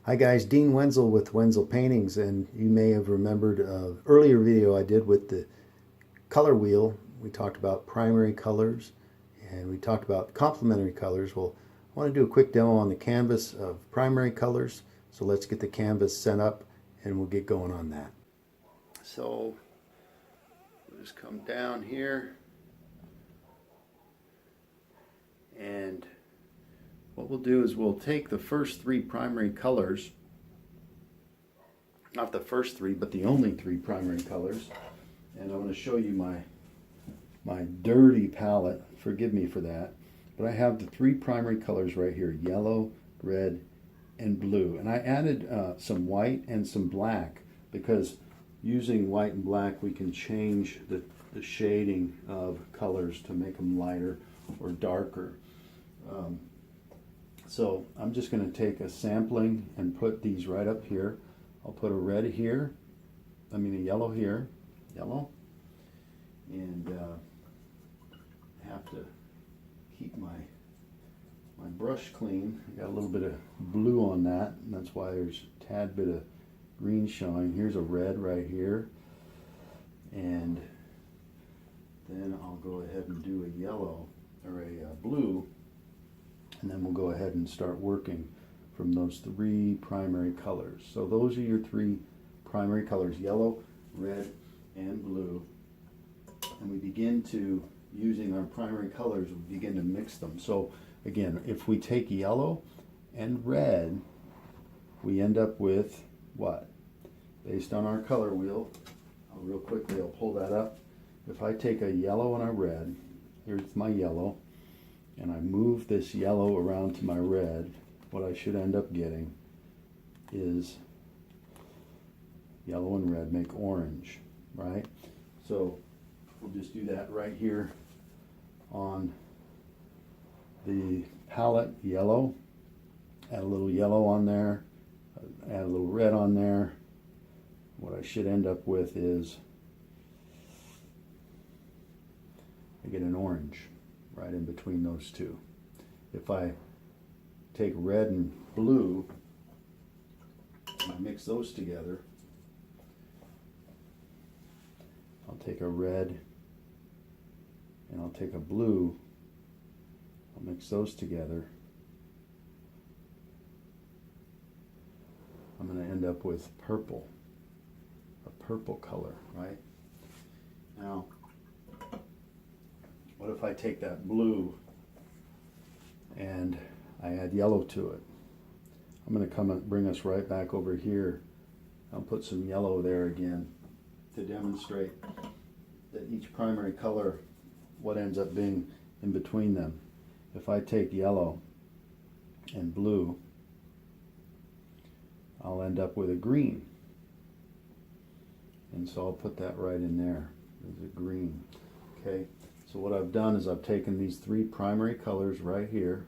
Hi guys, Dean Wenzel with Wenzel Paintings, and you may have remembered an earlier video I did with the color wheel. We talked about primary colors and we talked about complementary colors. Well, I want to do a quick demo on the canvas of primary colors, so let's get the canvas set up and we'll get going on that. So we'll just come down here, and what we'll do is we'll take the first three primary colors, not the first three, but the only three primary colors, and I'm going to show you my dirty palette. Forgive me for that, but I have the three primary colors right here: yellow, red, and blue. And I added some white and some black, because using white and black we can change the shading of colors to make them lighter or darker. So I'm just going to take a sampling and put these right up here. I'll put a red here, a yellow here, yellow, and have to keep my brush clean. I got a little bit of blue on that, and that's why there's a tad bit of green showing. Here's a red right here, and then I'll go ahead and do a yellow or a blue. And then we'll go ahead and start working from those three primary colors. So those are your three primary colors: yellow, red, and blue. And we begin to, using our primary colors, we begin to mix them. So again, if we take yellow and red, we end up with what? Based on our color wheel, real quickly I'll pull that up. If I take a yellow and a red, here's my yellow, and I move this yellow around to my red, what I should end up getting is yellow and red make orange, right? So we'll just do that right here on the palette. Yellow, add a little yellow on there, add a little red on there. What I should end up with is I get an orange right in between those two. If I take red and blue and I mix those together, I'll take a red and I'll take a blue, I'll mix those together, I'm going to end up with purple, a purple color, right? Now, what if I take that blue and I add yellow to it? I'm going to come and bring us right back over here. I'll put some yellow there again to demonstrate that each primary color, what ends up being in between them. If I take yellow and blue, I'll end up with a green. And so I'll put that right in there. There's a green. Okay. So what I've done is I've taken these three primary colors right here,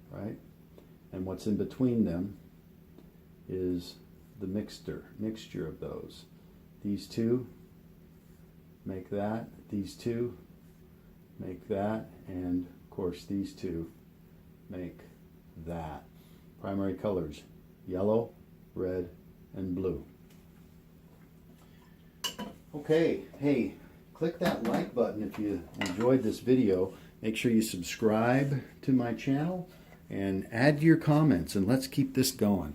right? And what's in between them is the mixture of those. These two make that, these two make that, and of course these two make that. Primary colors: yellow, red, and blue. Okay, hey, click that like button if you enjoyed this video. Make sure you subscribe to my channel and add your comments, and let's keep this going.